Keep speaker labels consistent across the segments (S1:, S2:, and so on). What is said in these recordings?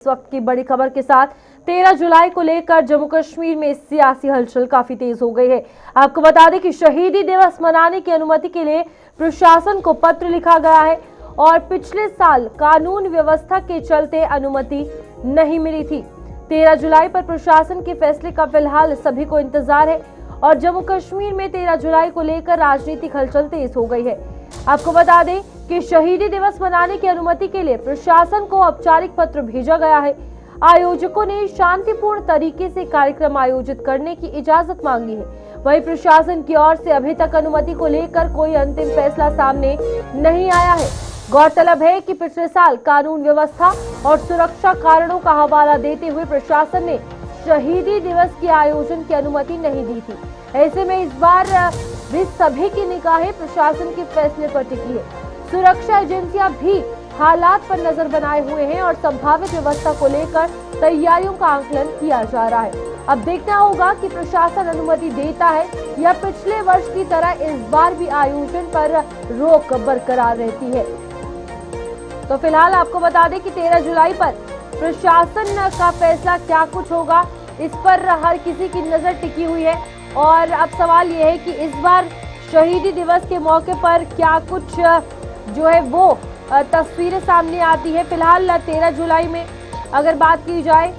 S1: इस वक्त की बड़ी खबर के साथ 13 जुलाई को लेकर जम्मू कश्मीर में सियासी हलचल काफी तेज हो गई है। आपको बता दें कि शहीदी दिवस मनाने की अनुमति के लिए प्रशासन को पत्र लिखा गया है और पिछले साल कानून व्यवस्था के चलते अनुमति नहीं मिली थी। 13 जुलाई पर प्रशासन के फैसले का फिलहाल सभी को इंतजार है और जम्मू कश्मीर में 13 जुलाई को लेकर राजनीतिक हलचल तेज हो गई है। आपको बता दें कि शहीदी दिवस मनाने की अनुमति के लिए प्रशासन को औपचारिक पत्र भेजा गया है। आयोजकों ने शांतिपूर्ण तरीके से कार्यक्रम आयोजित करने की इजाजत मांगी है। वहीं प्रशासन की ओर से अभी तक अनुमति को लेकर कोई अंतिम फैसला सामने नहीं आया है। गौरतलब है कि पिछले साल कानून व्यवस्था और सुरक्षा कारणों का हवाला देते हुए प्रशासन ने शहीदी दिवस के आयोजन की अनुमति नहीं दी थी। ऐसे में इस बार भी सभी की निगाहें प्रशासन के फैसले पर टिकी है। सुरक्षा एजेंसियां भी हालात पर नजर बनाए हुए हैं और संभावित व्यवस्था को लेकर तैयारियों का आकलन किया जा रहा है। अब देखना होगा कि प्रशासन अनुमति देता है या पिछले वर्ष की तरह इस बार भी आयोजन पर रोक बरकरार रहती है। तो फिलहाल आपको बता दें कि 13 जुलाई पर प्रशासन का फैसला क्या कुछ होगा, इस पर हर किसी की नजर टिकी हुई है। और अब सवाल ये है कि इस बार शहीदी दिवस के मौके पर क्या कुछ जो है वो तस्वीरें सामने आती है। फिलहाल 13 जुलाई में अगर बात की जाए,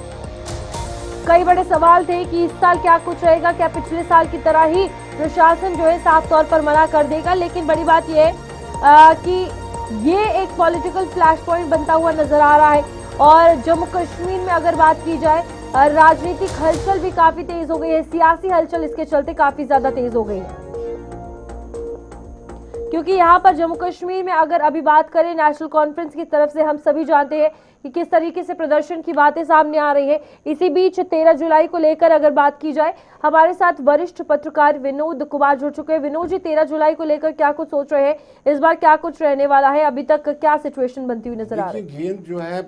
S1: कई बड़े सवाल थे कि इस साल क्या कुछ रहेगा, क्या पिछले साल की तरह ही प्रशासन जो है साफ तौर पर मना कर देगा। लेकिन बड़ी बात यह है कि ये एक पॉलिटिकल फ्लैश पॉइंट बनता हुआ नजर आ रहा है। और जम्मू कश्मीर में अगर बात की जाए, राजनीतिक हलचल भी काफी तेज हो गई है। सियासी हलचल इसके चलते काफी ज्यादा तेज हो गई है, क्योंकि यहाँ पर जम्मू कश्मीर में अगर अभी बात करें नेशनल कॉन्फ्रेंस की तरफ से, हम सभी जानते हैं कि किस तरीके से प्रदर्शन की बातें सामने आ रही है। इसी बीच 13 जुलाई को लेकर अगर बात की जाए, हमारे साथ वरिष्ठ पत्रकार विनोद कुमार जुड़ चुके हैं। विनोद जी, 13 जुलाई को लेकर क्या कुछ सोच रहे हैं, इस बार क्या कुछ रहने वाला है, अभी तक क्या सिचुएशन बनती हुई नजर आ रही है?
S2: गेंद जो है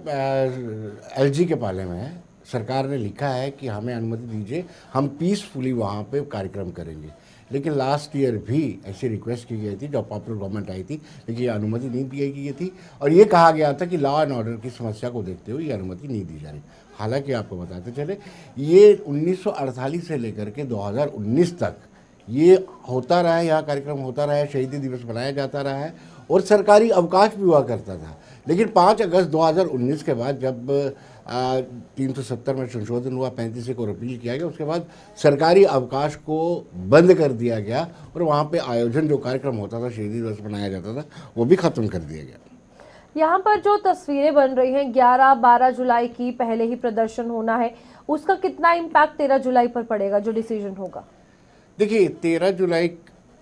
S2: एलजी के पाले में है। सरकार ने लिखा है कि हमें अनुमति दीजिए, हम पीसफुली वहाँ पे कार्यक्रम करेंगे। लेकिन लास्ट ईयर भी ऐसी रिक्वेस्ट की गई थी जब पॉपुलर गवर्नमेंट आई थी, लेकिन ये अनुमति नहीं दी गई थी और ये कहा गया था कि लॉ एंड ऑर्डर की समस्या को देखते हुए ये अनुमति नहीं दी जा रही। हालांकि आपको बताते चले, ये 1948 से लेकर के 2019 तक ये होता रहा है, यहाँ कार्यक्रम होता रहा है, शहीदी दिवस मनाया जाता रहा है और सरकारी अवकाश भी हुआ करता था। लेकिन 5 अगस्त 2019 के बाद जब 370 में संशोधन हुआ, 35 को रिपील किया गया, उसके बाद सरकारी अवकाश को बंद कर दिया गया और वहाँ पे आयोजन जो कार्यक्रम होता था, शहीदी दिवस मनाया जाता था, वो भी खत्म कर दिया गया।
S1: यहाँ पर जो तस्वीरें बन रही हैं 11-12 जुलाई की, पहले ही प्रदर्शन होना है, उसका कितना इम्पैक्ट 13 जुलाई पर पड़ेगा जो डिसीजन होगा?
S2: देखिए, 13 जुलाई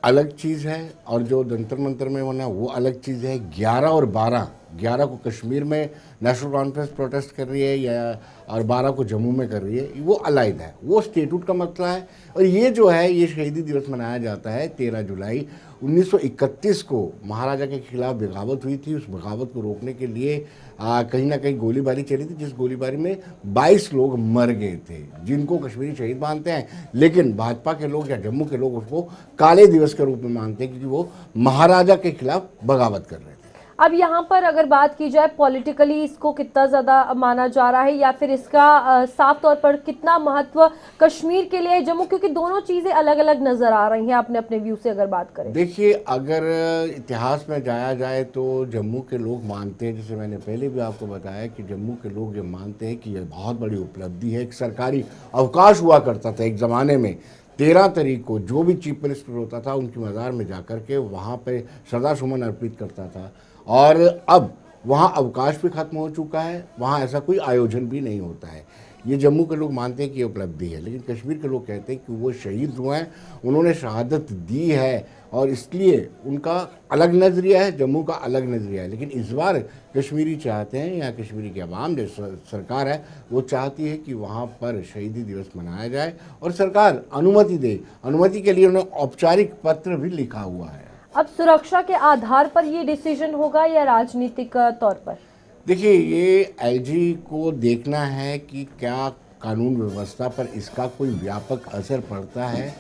S2: अलग चीज़ है और जो जंतर मंतर में होना वो अलग चीज़ है। 11 और 12 को कश्मीर में नेशनल कॉन्फ्रेंस प्रोटेस्ट कर रही है या और 12 को जम्मू में कर रही है, वो अलग है, वो स्टेटूट का मसला है। और ये जो है, ये शहीदी दिवस मनाया जाता है 13 जुलाई 1931 को महाराजा के खिलाफ बगावत हुई थी। उस बगावत को रोकने के लिए कहीं ना कहीं गोलीबारी चली थी, जिस गोलीबारी में 22 लोग मर गए थे, जिनको कश्मीरी शहीद मानते हैं। लेकिन भाजपा के लोग या जम्मू के लोग उसको काले दिवस के रूप में मानते हैं, क्योंकि वो महाराजा के खिलाफ बगावत कर रहे थे।
S1: अब यहाँ पर अगर बात की जाए पॉलिटिकली, इसको कितना ज्यादा माना जा रहा है या फिर इसका साफ तौर पर कितना महत्व कश्मीर के लिए है, जम्मू, क्योंकि दोनों चीजें अलग अलग नजर आ रही हैं अपने अपने व्यू से अगर बात करें?
S2: देखिए, अगर इतिहास में जाया जाए तो जम्मू के लोग मानते हैं, जैसे मैंने पहले भी आपको बताया कि जम्मू के लोग ये मानते हैं कि यह बहुत बड़ी उपलब्धि है। एक सरकारी अवकाश हुआ करता था एक ज़माने में, 13 तारीख को जो भी चीफ मिनिस्टर होता था उनकी मज़ार में जाकर के वहाँ पे श्रद्धासुमन अर्पित करता था। और अब वहाँ अवकाश भी खत्म हो चुका है, वहाँ ऐसा कोई आयोजन भी नहीं होता है। ये जम्मू के लोग मानते हैं कि ये उपलब्धि है, लेकिन कश्मीर के लोग कहते हैं कि वो शहीद हुए हैं, उन्होंने शहादत दी है और इसलिए उनका अलग नज़रिया है, जम्मू का अलग नज़रिया है। लेकिन इस बार कश्मीरी चाहते हैं, या कश्मीरी की आवाम जो सरकार है वो चाहती है कि वहाँ पर शहीदी दिवस मनाया जाए और सरकार अनुमति दे। अनुमति के लिए उन्होंने औपचारिक पत्र भी लिखा हुआ है।
S1: अब सुरक्षा के आधार पर ये डिसीजन होगा या राजनीतिक तौर पर?
S2: देखिए, ये एलजी को देखना है कि क्या कानून व्यवस्था पर इसका कोई व्यापक असर पड़ता है,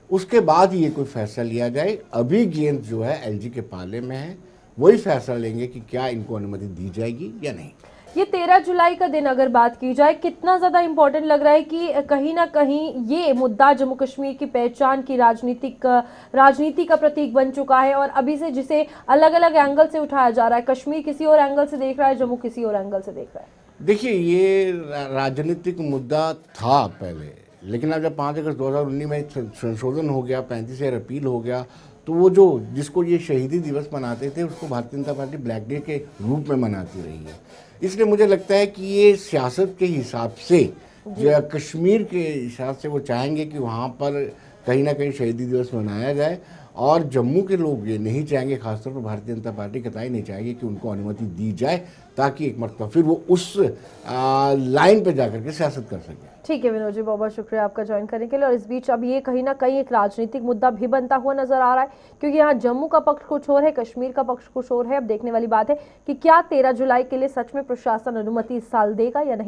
S2: उसके बाद ये कोई फैसला लिया जाए। अभी गेंद जो है एलजी के पाले में है, वही फैसला लेंगे कि क्या इनको अनुमति दी जाएगी या नहीं।
S1: ये 13 जुलाई का दिन अगर बात की जाए, कितना ज्यादा इम्पोर्टेंट लग रहा है कि कहीं ना कहीं ये मुद्दा जम्मू कश्मीर की पहचान की राजनीति का प्रतीक बन चुका है और अभी से जिसे अलग अलग एंगल से उठाया जा रहा है। कश्मीर किसी और एंगल से देख रहा है, जम्मू किसी और एंगल से देख रहा है।
S2: देखिए, ये राजनीतिक मुद्दा था पहले, लेकिन अब जब 5 अगस्त 2019 में संशोधन हो गया, 35A रिपील हो गया, तो वो जो जिसको ये शहीदी दिवस मनाते थे उसको Bharatiya Janata party black day के रूप में मनाती रही है। इसलिए मुझे लगता है कि ये सियासत के हिसाब से, जो कश्मीर के हिसाब से वो चाहेंगे कि वहाँ पर कहीं ना कहीं शहीदी दिवस मनाया जाए, और जम्मू के लोग ये नहीं चाहेंगे, खासतौर पर भारतीय जनता पार्टी कतई नहीं चाहेगी कि उनको अनुमति दी जाए, ताकि एक मरतबा फिर वो उस लाइन पे जाकर के सियासत कर सके।
S1: ठीक है विनोद जी, बहुत बहुत शुक्रिया आपका ज्वाइन करने के लिए। और इस बीच अब ये कहीं ना कहीं एक राजनीतिक मुद्दा भी बनता हुआ नजर आ रहा है, क्योंकि यहाँ जम्मू का पक्ष कुछ और है, कश्मीर का पक्ष कुछ और है। अब देखने वाली बात है कि क्या 13 जुलाई के लिए सच में प्रशासन अनुमति इस साल देगा या नहीं।